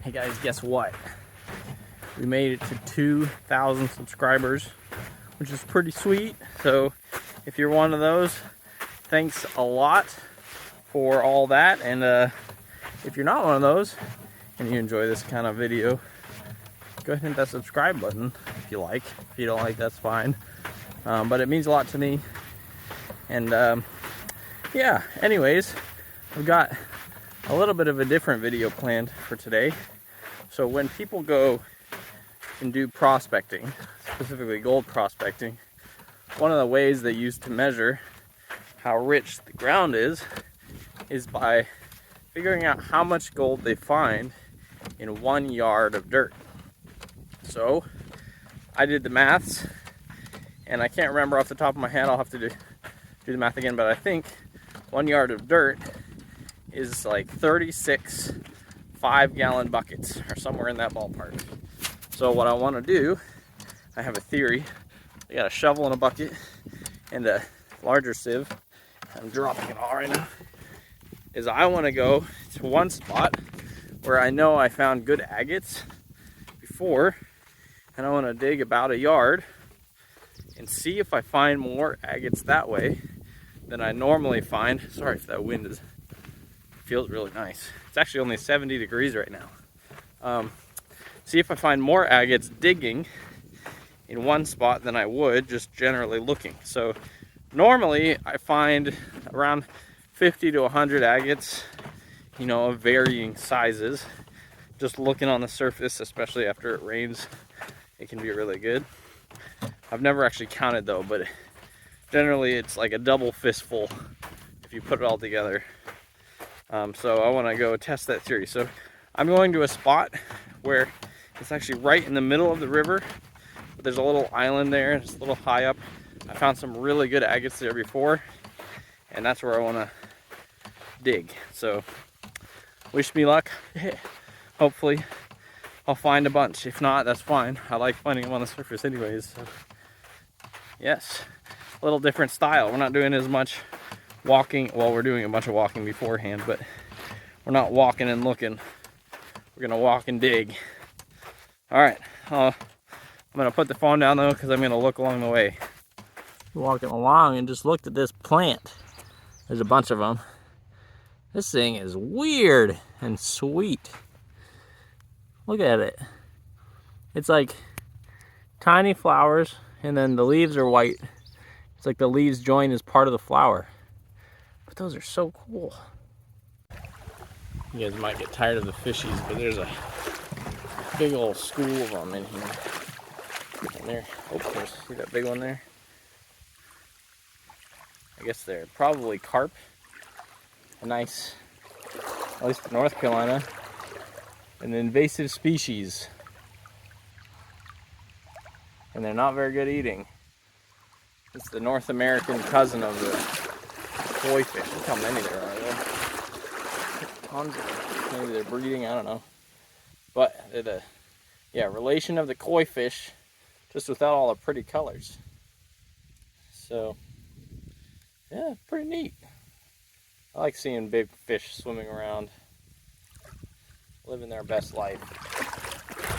Hey guys, guess what? We made it to 2,000 subscribers, which is pretty sweet. So if you're one of those, thanks a lot for all that. And if you're not one of those and you enjoy this kind of video, go ahead and hit that subscribe button if you like. If you don't like, that's fine. But it means a lot to me. And yeah, anyways, I've got a little bit of a different video planned for today. So when people go and do prospecting, specifically gold prospecting, one of the ways they use to measure how rich the ground is by figuring out how much gold they find in 1 yard of dirt. So I did the maths, and I can't remember off the top of my head. I'll have to do the math again, but I think 1 yard of dirt is like 36 5-gallon buckets, or somewhere in that ballpark. So what I want to do, I have a theory. I got a shovel and a bucket and a larger sieve. I'm dropping it all right now. Is I want to go to one spot where I know I found good agates before, and I want to dig about a yard and see if I find more agates that way than I normally find. Sorry if that wind feels really nice. It's actually only 70 degrees right now. See if I find more agates digging in one spot than I would just generally looking. So normally I find around 50 to 100 agates, you know, of varying sizes. Just looking on the surface, especially after it rains, it can be really good. I've never actually counted though, but generally it's like a double fistful if you put it all together. So I want to go test that theory. So I'm going to a spot where it's actually right in the middle of the river, but there's a little island there. It's a little high up. I found some really good agates there before, and that's where I want to dig. So wish me luck. Hopefully I'll find a bunch. If not, that's fine. I like finding them on the surface anyways. So yes, a little different style. We're not doing as much walking. Well, we're doing a bunch of walking beforehand, but we're not walking and looking. We're gonna walk and dig. All right, I'm gonna put the phone down though, because I'm gonna look along the way. Walking along and just looked at this plant. There's a bunch of them. This thing is weird and sweet. Look at it. It's like tiny flowers, and then the leaves are white. It's like the leaves join as part of the flower. But those are so cool. You guys might get tired of the fishies, but there's a big old school of them in here. And there, oh, see that big one there? I guess they're probably carp. A nice, at least in North Carolina, an invasive species. And they're not very good eating. It's the North American cousin of the koi fish. Look how many there are there. Tons of them. Maybe they're breeding, I don't know. But they're the, yeah, relation of the koi fish, just without all the pretty colors. So, yeah, pretty neat. I like seeing big fish swimming around, living their best life.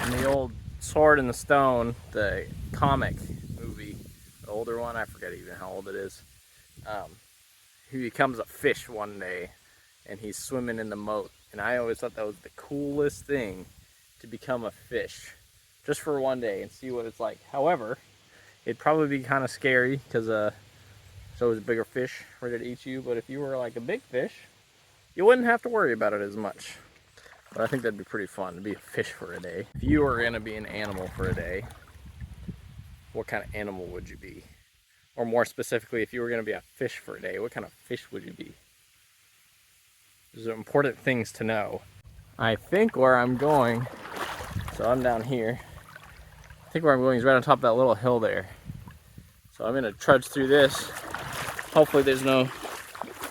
And the old Sword in the Stone, the comic movie, the older one, I forget even how old it is. He becomes a fish one day, and he's swimming in the moat. And I always thought that was the coolest thing, to become a fish, just for one day and see what it's like. However, it'd probably be kind of scary, because so is a bigger fish ready to eat you. But if you were like a big fish, you wouldn't have to worry about it as much. But I think that'd be pretty fun to be a fish for a day. If you were gonna be an animal for a day, what kind of animal would you be? Or more specifically, if you were gonna be a fish for a day, what kind of fish would you be? Those are important things to know. I think where I'm going, so I'm down here, I think where I'm going is right on top of that little hill there. So I'm gonna trudge through this. Hopefully there's no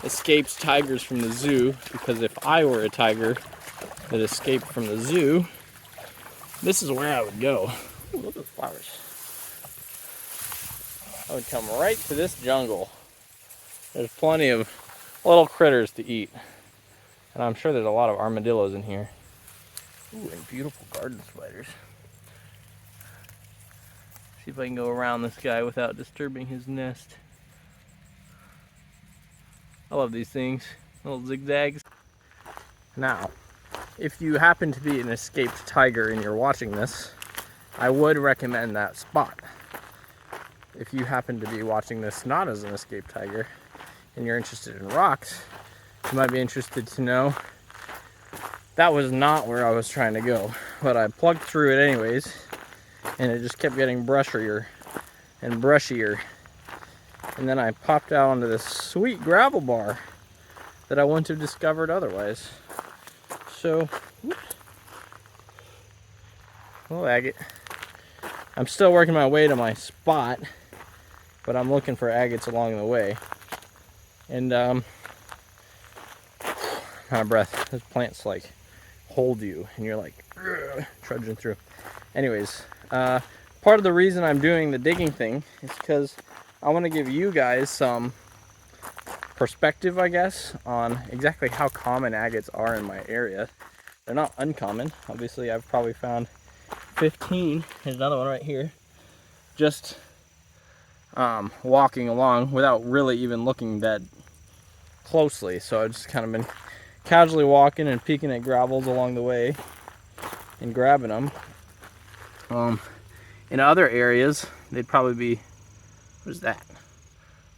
escaped tigers from the zoo, because if I were a tiger that escaped from the zoo, this is where I would go. Ooh, look at the flowers. I would come right to this jungle. There's plenty of little critters to eat. And I'm sure there's a lot of armadillos in here. Ooh, and beautiful garden spiders. See if I can go around this guy without disturbing his nest. I love these things, little zigzags. Now, if you happen to be an escaped tiger and you're watching this, I would recommend that spot. If you happen to be watching this not as an escaped tiger and you're interested in rocks, you might be interested to know that was not where I was trying to go. But I plugged through it anyways, and it just kept getting brushier and brushier. And then I popped out onto this sweet gravel bar that I wouldn't have discovered otherwise. So, whoops. Little agate. I'm still working my way to my spot, but I'm looking for agates along the way. And out of breath. Those plants like hold you, and you're like trudging through. Anyways, part of the reason I'm doing the digging thing is because I want to give you guys some perspective, I guess, on exactly how common agates are in my area. They're not uncommon. Obviously, I've probably found 15. There's another one right here. Just walking along without really even looking that closely. So I've just kind of been casually walking and peeking at gravels along the way and grabbing them. In other areas, they'd probably be, what is that?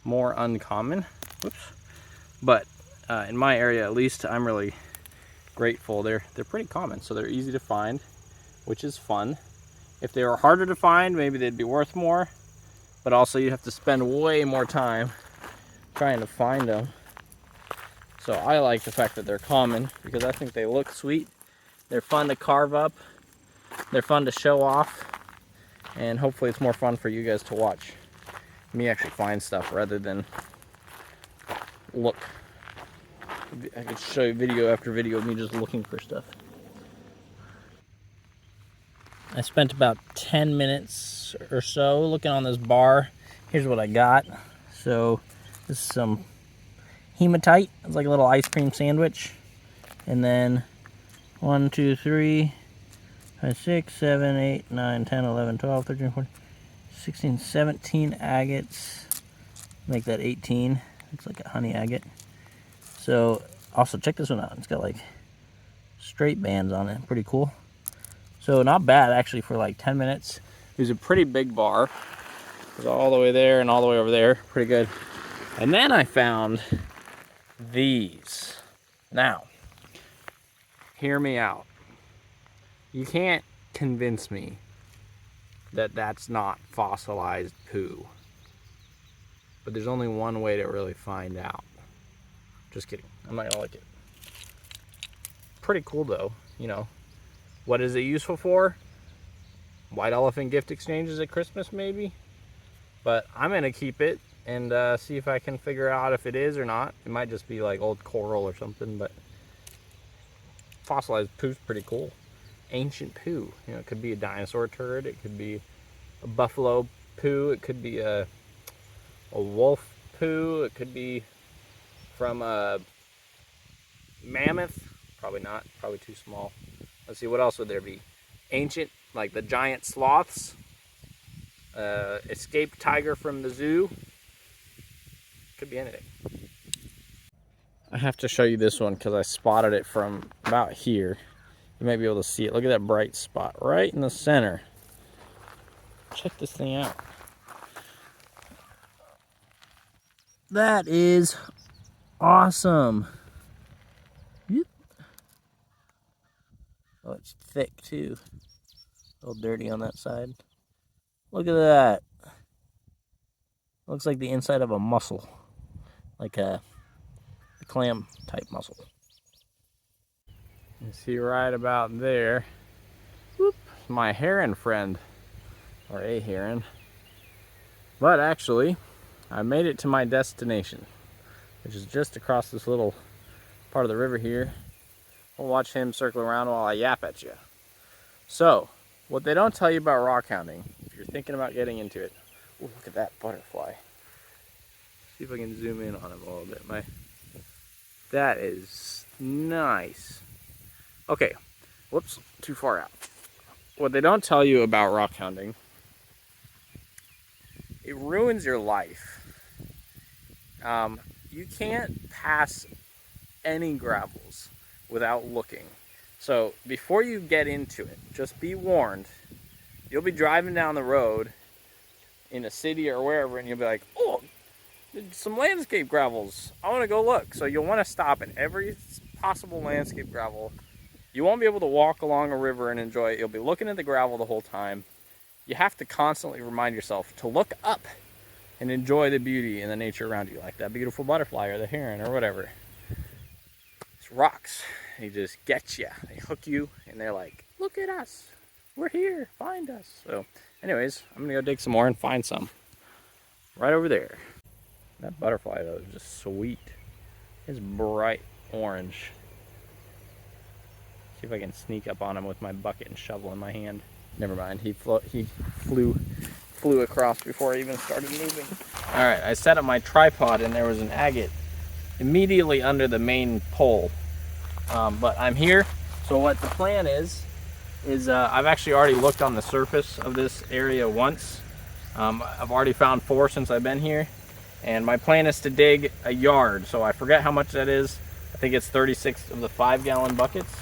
More uncommon. Whoops. But in my area, at least, I'm really grateful. They're pretty common, so they're easy to find, which is fun. If they were harder to find, maybe they'd be worth more, but also you have to spend way more time trying to find them. So I like the fact that they're common because I think they look sweet. They're fun to carve up. They're fun to show off. And hopefully it's more fun for you guys to watch me actually find stuff rather than look. I could show you video after video of me just looking for stuff. I spent about 10 minutes or so looking on this bar. Here's what I got. So this is some hematite. It's like a little ice cream sandwich. And then 1, 2, 3, 5, 6, 7, 8, 9, 10, 11, 12, 13, 14, 16, 17 agates. Make that 18. Looks like a honey agate. So also check this one out. It's got like straight bands on it. Pretty cool. So not bad actually for like 10 minutes. It was a pretty big bar. It was all the way there and all the way over there. Pretty good. And then I found these. Now, hear me out. You can't convince me that that's not fossilized poo. But there's only one way to really find out. Just kidding. I'm not gonna like it. Pretty cool though, you know. What is it useful for? White elephant gift exchanges at Christmas maybe? But I'm gonna keep it and see if I can figure out if it is or not. It might just be like old coral or something, but fossilized poo's pretty cool. Ancient poo. You know, it could be a dinosaur turd, it could be a buffalo poo, it could be a wolf poo, it could be from a mammoth. Probably not, probably too small. Let's see, what else would there be? Ancient, like the giant sloths. Escaped tiger from the zoo. Could be anything. I have to show you this one because I spotted it from about here. You might be able to see it. Look at that bright spot right in the center. Check this thing out. That is awesome. Yep. Oh, it's thick too. A little dirty on that side. Look at that. Looks like the inside of a mussel. Like a clam type mussel. You see right about there. Whoop, my heron friend. Or a heron. But actually, I made it to my destination, which is just across this little part of the river here. We'll watch him circle around while I yap at you. So, what they don't tell you about rock hounding, if you're thinking about getting into it. Ooh, look at that butterfly. See if I can zoom in on him a little bit. That is nice. Okay, Whoops, too far out. What they don't tell you about rock hounding, it ruins your life. You can't pass any gravels without looking. So before you get into it, just be warned. You'll be driving down the road in a city or wherever, and you'll be like, oh, some landscape gravels. I want to go look. So you'll want to stop at every possible landscape gravel. You won't be able to walk along a river and enjoy it. You'll be looking at the gravel the whole time. You have to constantly remind yourself to look up and enjoy the beauty and the nature around you, like that beautiful butterfly or the heron or whatever. It's rocks. They just get you. They hook you, and they're like, look at us. We're here. Find us. So anyways, I'm going to go dig some more and find some. Right over there. That butterfly, though, is just sweet. It's bright orange. See if I can sneak up on him with my bucket and shovel in my hand. Never mind. He flew across before I even started moving. All right, I set up my tripod, and there was an agate immediately under the main pole. But I'm here. So what the plan is I've actually already looked on the surface of this area once. I've already found 4 since I've been here. And my plan is to dig a yard. So I forget how much that is. I think it's 36 of the 5-gallon buckets.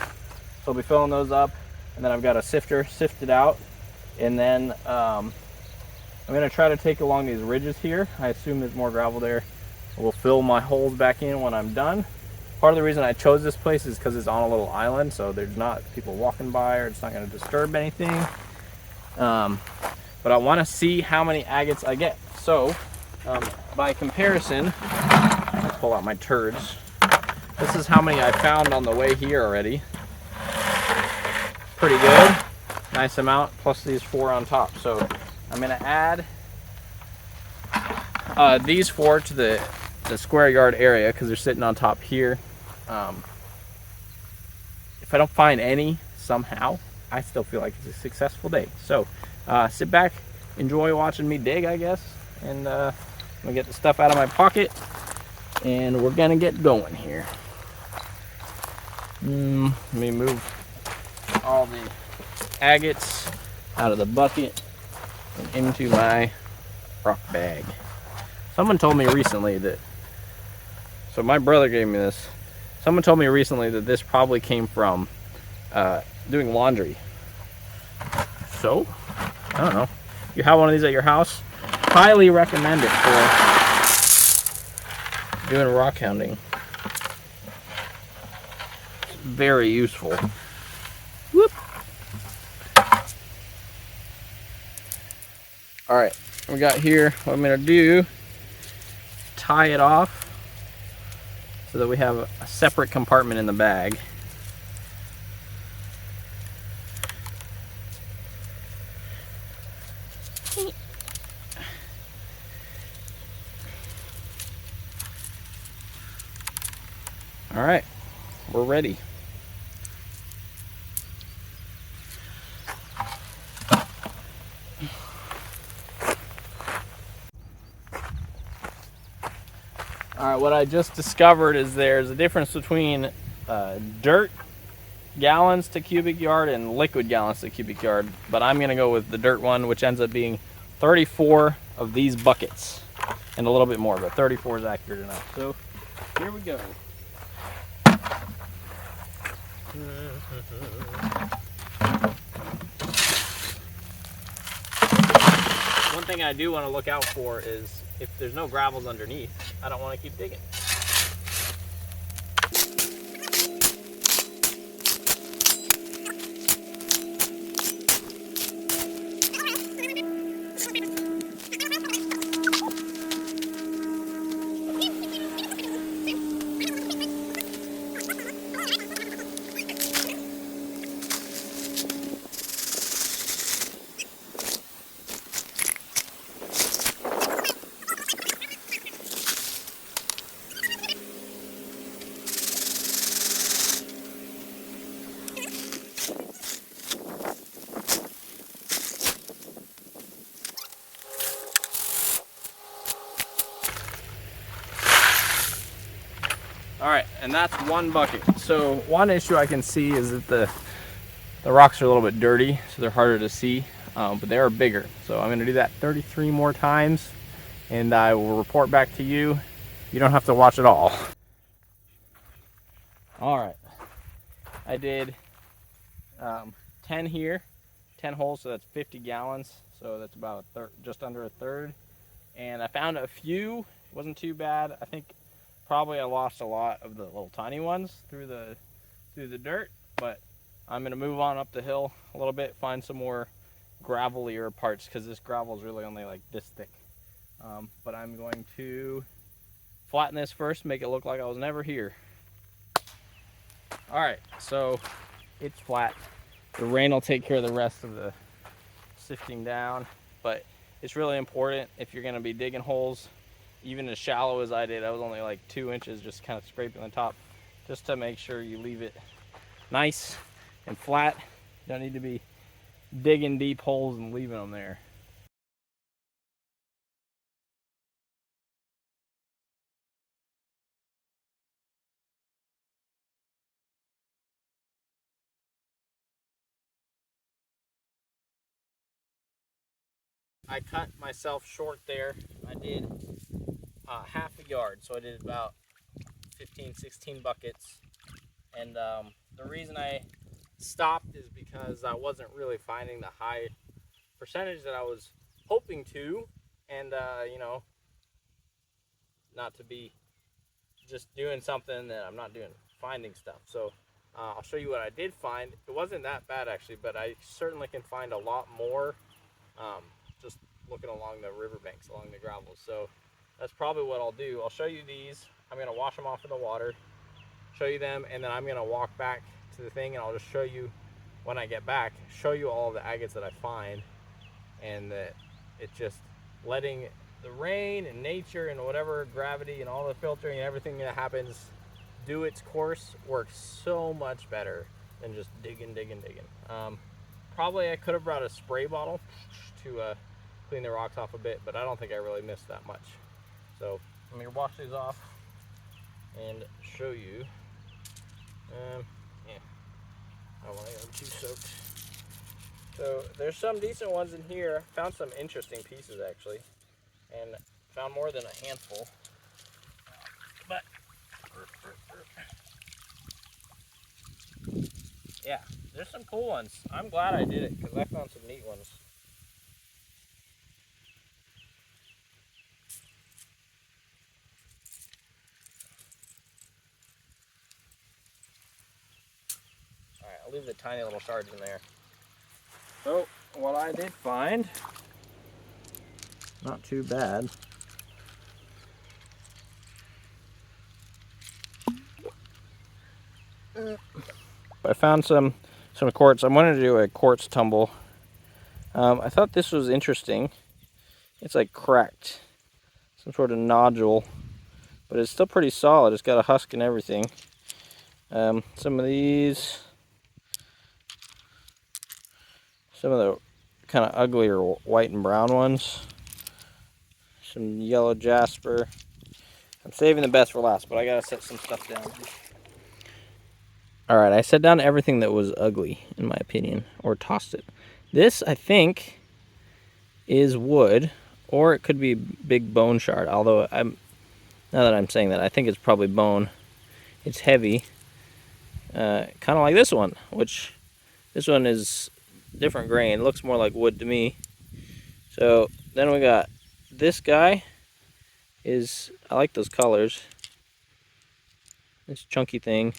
So I'll be filling those up. And then I've got a sifter, sift it out. And then I'm going to try to take along these ridges here. I assume there's more gravel there. We'll fill my holes back in when I'm done. Part of the reason I chose this place is because it's on a little island, so there's not people walking by, or it's not going to disturb anything. But I want to see how many agates I get. So, by comparison, I'll pull out my turds. This is how many I found on the way here already. Pretty good. Nice amount, plus these 4 on top. So, I'm going to add these 4 to the square yard area because they're sitting on top here. If I don't find any somehow, I still feel like it's a successful day. So sit back, enjoy watching me dig, I guess, and I'm gonna get the stuff out of my pocket and we're gonna get going here. Let me move all the agates out of the bucket and into my rock bag. Someone told me recently that, so my brother gave me this. Someone told me recently that this probably came from doing laundry. So, I don't know. You have one of these at your house? Highly recommend it for doing rock hounding. It's very useful. Whoop. Alright, we got here. What I'm going to do, tie it off so that we have a separate compartment in the bag. All right, we're ready. All right, what I just discovered is there's a difference between dirt gallons to cubic yard and liquid gallons to cubic yard, but I'm gonna go with the dirt one, which ends up being 34 of these buckets and a little bit more, but 34 is accurate enough. So here we go. One thing I do want to look out for is if there's no gravels underneath, I don't want to keep digging. All right, and that's one bucket. So one issue I can see is that The rocks are a little bit dirty, so they're harder to see, but they are bigger. So I'm gonna do that 33 more times, and I will report back to you. You don't have to watch it all. All right, I did 10 here, 10 holes, so that's 50 gallons. So that's about just under a third. And I found a few, it wasn't too bad. I think probably I lost a lot of the little tiny ones through the dirt, but I'm gonna move on up the hill a little bit, find some more gravelier parts, because this gravel is really only like this thick. But I'm going to flatten this first, make it look like I was never here. All right, so it's flat. The rain will take care of the rest of the sifting down, but it's really important if you're gonna be digging holes, even as shallow as I did. I was only like 2 inches, just kind of scraping the top, just to make sure you leave it nice and flat. You don't need to be digging deep holes and leaving them there. I cut myself short there. I did half a yard, so I did about 15, 16 buckets. And the reason I stopped is because I wasn't really finding the high percentage that I was hoping to, and you know, not to be just doing something that I'm not doing, finding stuff. So I'll show you what I did find. It wasn't that bad actually, but I certainly can find a lot more just looking along the riverbanks, along the gravel. So that's probably what I'll do. I'll show you these. I'm gonna wash them off in the water, show you them, and then I'm gonna walk back to the thing, and I'll just show you when I get back, show you all the agates that I find, and that it's just letting the rain and nature and whatever gravity and all the filtering and everything that happens do its course works so much better than just digging. Probably I could have brought a spray bottle to clean the rocks off a bit, but I don't think I really missed that much. So let me wash these off and show you. Yeah, I don't want to get them too soaked. So there's some decent ones in here. Found some interesting pieces actually, and found more than a handful. But yeah, there's some cool ones. I'm glad I did it because I found some neat ones. All right, I'll leave the tiny little shards in there. So what I did find, not too bad. I found some quartz. I wanted to do a quartz tumble. I thought this was interesting. It's like cracked, some sort of nodule, but it's still pretty solid. It's got a husk and everything. Some of these, some of the kind of uglier white and brown ones. Some yellow jasper. I'm saving the best for last, but I gotta set some stuff down. All right, I set down everything that was ugly, in my opinion, or tossed it. This, I think, is wood, or it could be big bone shard. Although now that I'm saying that, I think it's probably bone. It's heavy, kind of like this one, which this one is different grain. It looks more like wood to me. So then we got this guy. I like those colors. This chunky thing.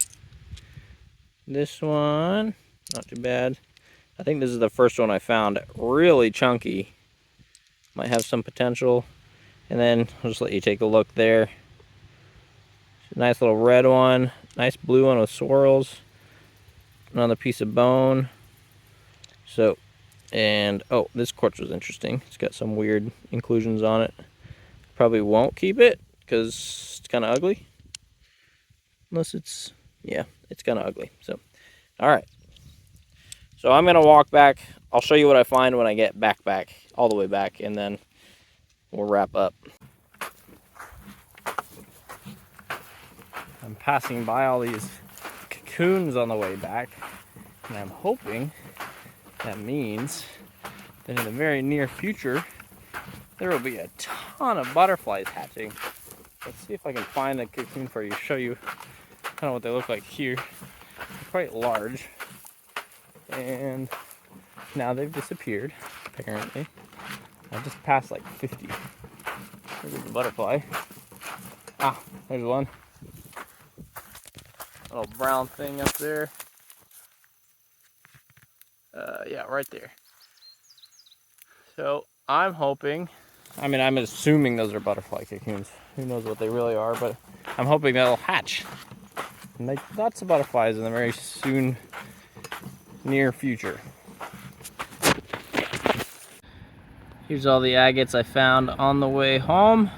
This one, not too bad. I think this is the first one I found. Really chunky. Might have some potential. And then I'll just let you take a look there. Nice little red one. Nice blue one with swirls. Another piece of bone. So, and oh, this quartz was interesting. It's got some weird inclusions on it. Probably won't keep it because it's kind of ugly. Unless it's, yeah, it's kind of ugly. So, all right. So I'm going to walk back. I'll show you what I find when I get back, all the way back, and then we'll wrap up. I'm passing by all these cocoons on the way back, And I'm hoping that means that in the very near future, there will be a ton of butterflies hatching. Let's see if I can find a cocoon for you, show you kind of what they look like here. They're quite large. And now they've disappeared, apparently. I just passed like 50. There's a butterfly. Ah, there's one. Little brown thing up there. Yeah, right there. So I'm hoping, I'm assuming those are butterfly cocoons. Who knows what they really are, but I'm hoping they'll hatch and make lots of butterflies in the very soon, near future. Here's all the agates I found on the way home,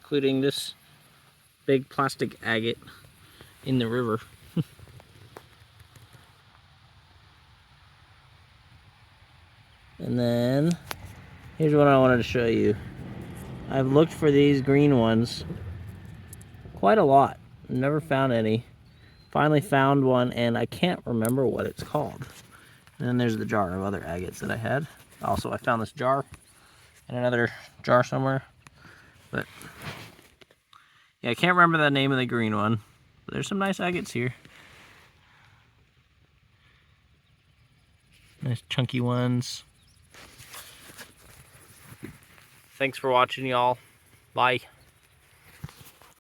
including this big plastic agate in the river. And then here's what I wanted to show you. I've looked for these green ones quite a lot. Never found any. Finally found one, and I can't remember what it's called. And then there's the jar of other agates that I had. Also, I found this jar and another jar somewhere. But yeah, I can't remember the name of the green one. But there's some nice agates here. Nice chunky ones. Thanks for watching, y'all. Bye.